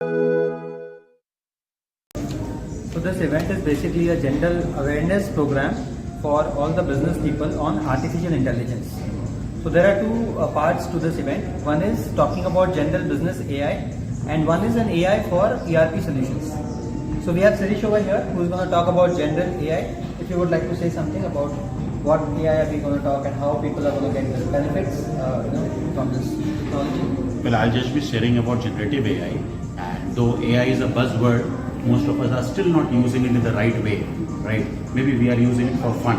So this event is basically a general awareness program for all the business people on artificial intelligence. So there are two parts to this event. One is talking about general business AI and one is an AI for ERP solutions. So we have Sirish over here who is going to talk about general AI. If you would like to say something about what AI are we going to talk and how people are going to get the benefits from this technology. Well, I'll just be sharing about generative AI, and though AI is a buzzword, most of us are still not using it in the right way, right? Maybe we are using it for fun,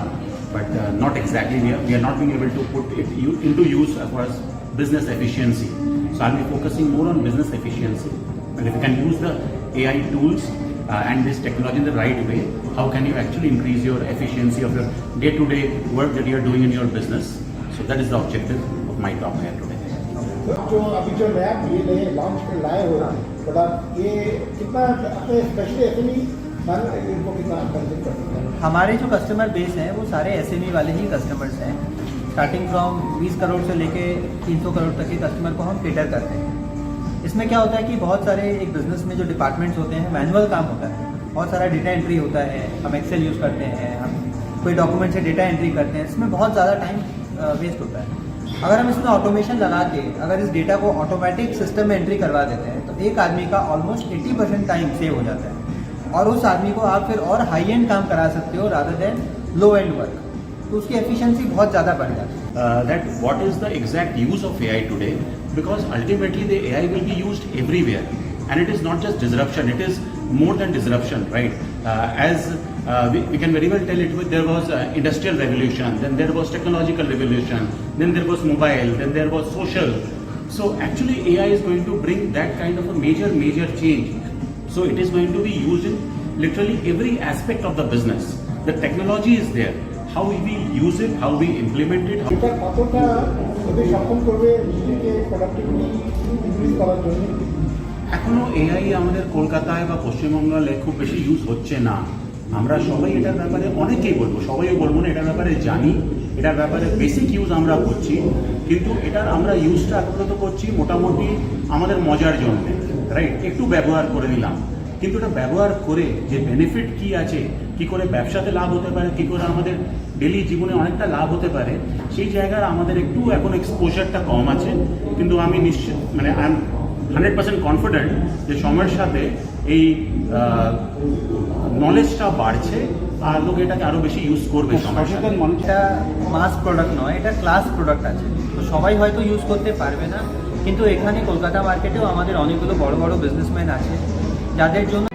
but not exactly. We are not being able to put it into use as far as business efficiency. So I'll be focusing more on business efficiency. And if you can use the AI tools and this technology in the right way, how can you actually increase your efficiency of your day-to-day work that you are doing in your business? So that is the objective of my talk here today. जो अभी जो नया bill है launch कर लाए हो बड़ा ये कितना अपने स्पेशली एसएमई इनको कितना कंज्यूम कर सकते हैं? हमारे जो कस्टमर बेस हैं वो सारे एसएमई वाले ही कस्टमर्स हैं। स्टार्टिंग फ्रॉम 20 करोड़ से लेके 300 करोड़ तक के कस्टमर को हम केटर करते हैं। इसमें क्या होता है कि बहुत सारे एक बिजनेस में जो डिपार्टमेंट्स होते हैं मैनुअल काम होता है, बहुत सारा डेटा एंट्री होता है, हम एक्सेल यूज़ करते हैं, हम कोई डॉक्यूमेंट से डेटा एंट्री करते हैं, इसमें बहुत ज़्यादा टाइम वेस्ट होता है। अगर हम इसमें ऑटोमेशन लगा के अगर इस डेटा को ऑटोमेटिक सिस्टम में एंट्री करवा देते हैं तो एक आदमी का ऑलमोस्ट 80% टाइम सेव हो जाता है और उस आदमी को आप फिर और हाई एंड काम करा सकते हो rather than low end work, तो उसकी एफिशिएंसी बहुत ज़्यादा बढ़ जाती है। That what is the exact use of AI today? Because ultimately the AI will be used everywhere, and it is not just disruption; it is more than disruption, right? We can very well tell it. There was industrial revolution, then there was technological revolution, then there was mobile, then there was social. So actually AI is going to bring that kind of a major change. So it is going to be used in literally every aspect of the business. The technology is there. How we use it, how we implement it. এটা কতটা যদি সক্ষম করবে নিজেকে productivity increase করার জন্য? এখনো AI আমাদের কলকাতায় বা পশ্চিমবঙ্গে খুব বেশি ইউজ হচ্ছে না। আমরা সবাই এটার ব্যাপারে অনেকেই বলবো, সবাইও বলবো না, এটার ব্যাপারে জানি, এটার ব্যাপারে বেসিক ইউজ আমরা করছি, কিন্তু এটার আমরা ইউজটা আপাতত করছি মোটামুটি আমাদের মজার জন্য, রাইট? একটু ব্যবহার করে নিলাম, কিন্তু এটা ব্যবহার করে যে বেনিফিট কি আছে, কি করে ব্যবসাতে লাভ হতে পারে, কি করে আমাদের ডেলি জীবনে অনেকটা লাভ হতে পারে, সেই জায়গার আমাদের একটু এখন এক্সপোজারটা কম আছে। কিন্তু আমি নিশ্চিত, মানে আই এম 100% কনফিডেন্ট যে সময়ের সাথে এই নলেজটা বাড়ছে আর লোক এটাকে আরো বেশি ইউজ করবে। এটা মাস প্রোডাক্ট নয়, এটা ক্লাস প্রোডাক্ট আছে, তো সবাই হয়তো ইউজ করতে পারবে না, কিন্তু এখানে কলকাতা মার্কেটেও আমাদের অনেকগুলো বড় বড় বিজনেসম্যান আছে যাদের জন্য